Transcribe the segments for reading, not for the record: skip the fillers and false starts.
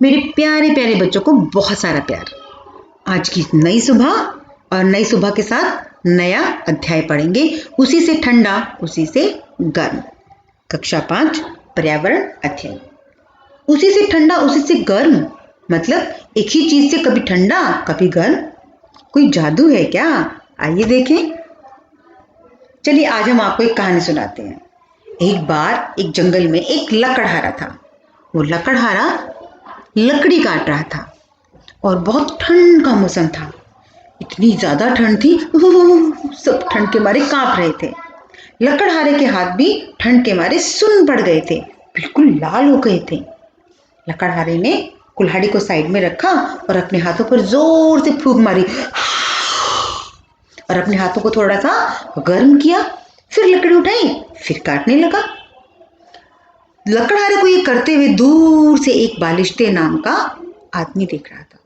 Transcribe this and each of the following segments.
मेरे प्यारे प्यारे बच्चों को बहुत सारा प्यार। आज की नई सुबह और नई सुबह के साथ नया अध्याय पढ़ेंगे। उसी से ठंडा, उसी से गर्म। कक्षा 5 पर्यावरण अध्ययन। उसी से ठंडा, उसी से गर्म मतलब एक ही चीज से कभी ठंडा कभी गर्म। कोई जादू है क्या? आइए देखें। चलिए आज हम आपको एक कहानी सुनाते हैं। एक बार एक जंगल में एक लकड़हारा था। वो लकड़हारा लकड़ी काट रहा था और बहुत ठंड का मौसम था। इतनी ज्यादा ठंड थी, सब ठंड के मारे कांप रहे थे। लकड़हारे के हाथ भी ठंड के मारे सुन्न पड़ गए थे, बिल्कुल लाल हो गए थे। लकड़हारे ने कुल्हाड़ी को साइड में रखा और अपने हाथों पर जोर से फूंक मारी और अपने हाथों को थोड़ा सा गर्म किया। फिर लकड़ी उठाई, फिर काटने लगा। लकड़हारे को ये करते हुए दूर से एक बालिश्ते नाम का आदमी देख रहा था।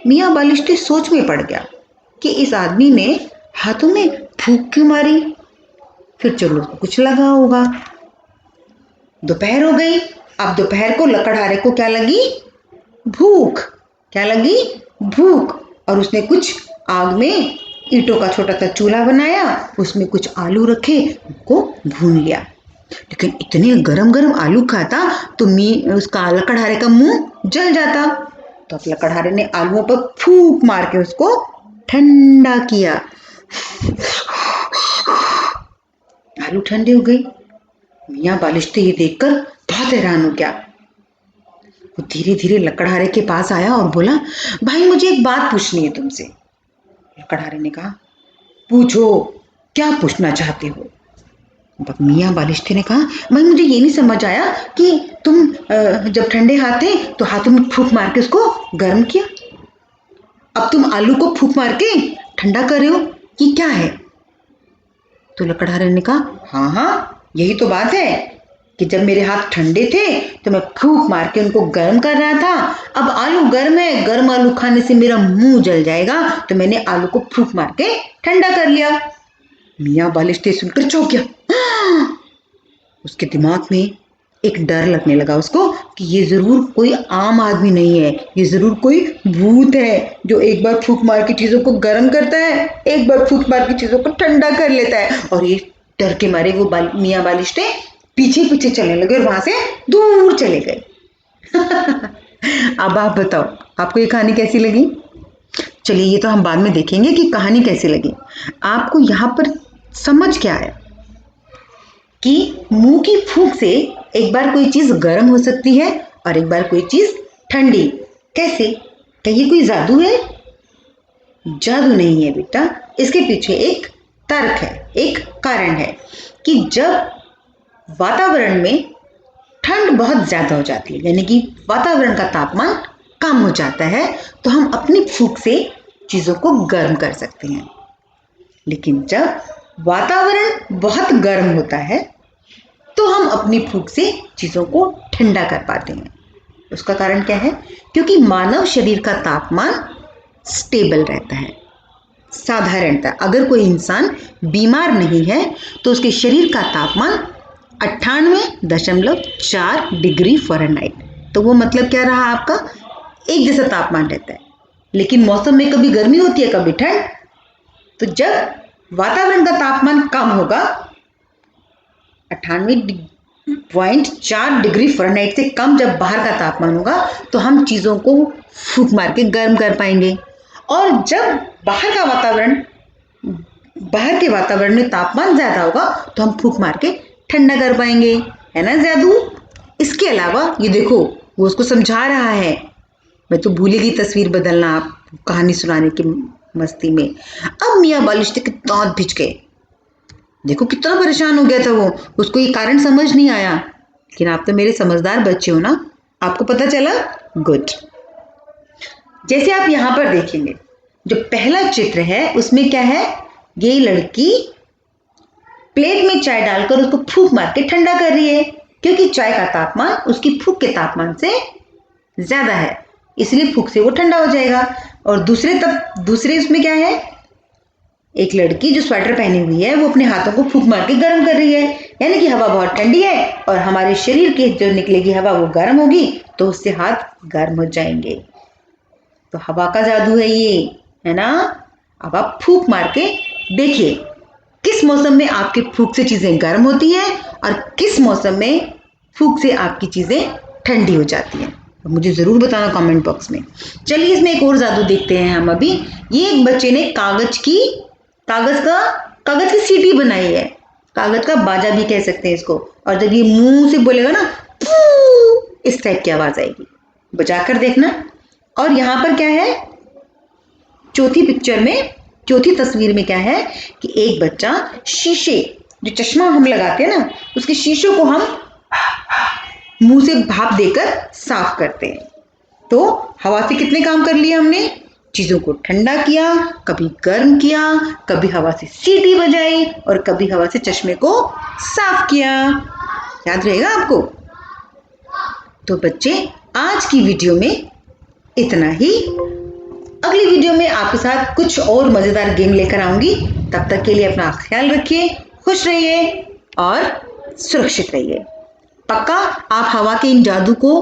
मियाँ बालिश्ते सोच में पड़ गया कि इस आदमी ने हाथों में फूंक क्यों मारी। फिर चलो कुछ लगा होगा। दोपहर हो गई। अब दोपहर को लकड़हारे को क्या लगी? भूख। क्या लगी? भूख। और उसने कुछ आग में ईंटों का छोटा सा चूल्हा बनाया, उसमें कुछ आलू रखे, उनको भून लिया। लेकिन इतने गरम गरम आलू खाता तो उसका लकड़हारे का मुंह जल जाता। तो अब लकड़हारे ने आलूओं पर फूंक मार के उसको ठंडा किया। आलू ठंडे हो गए। मियाँ बालिश्ते ये देखकर बहुत हैरान हो गया। वो धीरे धीरे लकड़हारे के पास आया और बोला, भाई मुझे एक बात पूछनी है तुमसे। लकड़हारे ने कहा, पूछो, क्या पूछना चाहते हो? मियाँ बालिश्ते ने कहा, भाई मुझे ये नहीं समझ आया कि तुम जब ठंडे हाथ थे तो हाथों में फूंक मार के उसको गर्म किया, अब तुम आलू को फूंक मार के ठंडा कर रहे हो, ये क्या है? तो लकड़हारे ने कहा, हाँ यही तो बात है कि जब मेरे हाथ ठंडे थे तो मैं फूंक मार के उनको गर्म कर रहा था। अब आलू गर्म है, गर्म आलू खाने से मेरा मुंह जल जाएगा, तो मैंने आलू को फूंक मार के ठंडा कर लिया। मियाँ बालिश्ते सुनकर चौंक गया। उसके दिमाग में एक डर लगने लगा उसको कि ये जरूर कोई आम आदमी नहीं है, ये जरूर कोई भूत है जो एक बार फूंक मार की चीजों को गर्म करता है, एक बार फूंक मार की चीजों को ठंडा कर लेता है। और ये डर के मारे वो मियाँ बालिश्ते पीछे पीछे चलने लगे और वहां से दूर चले गए। अब आप बताओ, आपको ये कहानी कैसी लगी? चलिए ये तो हम बाद में देखेंगे कि कहानी कैसी लगी। आपको यहाँ पर समझ क्या आया कि मुंह की फूंक से एक बार कोई चीज गर्म हो सकती है और एक बार कोई चीज ठंडी। कैसे? क्या ये कोई जादू है? जादू नहीं है बेटा, इसके पीछे एक तर्क है, एक कारण है कि जब वातावरण में ठंड बहुत ज्यादा हो जाती है, यानी कि वातावरण का तापमान कम हो जाता है, तो हम अपनी फूंक से चीजों को गर्म कर सकते हैं। लेकिन जब वातावरण बहुत गर्म होता है तो हम अपनी फूंक से चीजों को ठंडा कर पाते हैं। उसका कारण क्या है? क्योंकि मानव शरीर का तापमान स्टेबल रहता है, साधारणतः अगर कोई इंसान बीमार नहीं है तो उसके शरीर का तापमान 98.4 डिग्री फ़ारेनहाइट। तो वो मतलब क्या रहा आपका? एक जैसा तापमान रहता है। लेकिन मौसम में कभी गर्मी होती है, कभी ठंड। तो जब वातावरण का तापमान कम होगा, 98.4 डिग्री फ़ारेनहाइट से कम जब बाहर का तापमान होगा, तो हम चीज़ों को फूंक मार के गर्म कर पाएंगे। और जब बाहर के वातावरण में तापमान ज़्यादा होगा तो हम फूंक मार के ठंडा कर पाएंगे। है ना जादू? इसके अलावा ये देखो, वो उसको समझा रहा है। मैं तो भूल गई तस्वीर बदलना आप कहानी सुनाने की मस्ती में। अब मियाँ बालिश्ते के दांत भिज गए। देखो कितना परेशान हो गया था वो, उसको ये कारण समझ नहीं आया। लेकिन आप तो मेरे समझदार बच्चे हो ना, आपको पता चला? गुड। जैसे आप यहाँ पर देखेंगे, जो पहला चित्र है उसमें क्या है? ये लड़की प्लेट में चाय डालकर उसको फूंक मार के ठंडा कर रही है, क्योंकि चाय का तापमान उसकी फूंक के तापमान से ज्यादा है, इसलिए फूंक से वो ठंडा हो जाएगा। और दूसरे उसमें क्या है? एक लड़की जो स्वेटर पहनी हुई है वो अपने हाथों को फूंक मार के गर्म कर रही है, यानी कि हवा बहुत ठंडी है और हमारे शरीर की जो निकलेगी हवा वो गर्म होगी तो उससे हाथ गर्म हो जाएंगे। तो हवा का जादू है ये, है ना। अब आप फूंक मार के देखिए किस मौसम में आपके फूंक से चीजें गर्म होती हैं और किस मौसम में फूंक से आपकी चीजें ठंडी हो जाती हैं। मुझे जरूर बताना कमेंट बॉक्स में। चलिए इसमें एक और जादू देखते हैं हम अभी। ये एक बच्चे ने कागज की सीटी बनाई है, कागज का बाजा भी कह सकते हैं इसको। और जब ये मुंह से बोलेगा ना इस टाइप की आवाज आएगी, बजाकर देखना। और यहाँ पर क्या है, चौथी तस्वीर में क्या है कि एक बच्चा शीशे, जो चश्मा हम लगाते हैं ना, उसके शीशों को हम मुंह से भाप देकर साफ करते हैं। तो हवा से कितने काम कर लिए हमने, चीजों को ठंडा किया, कभी गर्म किया, कभी हवा से सीटी बजाई और कभी हवा से चश्मे को साफ किया। याद रहेगा आपको। तो बच्चे आज की वीडियो में इतना ही। अगली वीडियो में आपके साथ कुछ और मजेदार गेम लेकर आऊंगी। तब तक के लिए अपना ख्याल रखिए, खुश रहिए और सुरक्षित रहिए। पक्का आप हवा के इन जादू को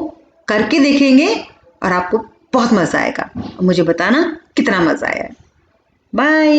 करके देखेंगे और आपको बहुत मजा आएगा। मुझे बताना कितना मजा आया। बाय।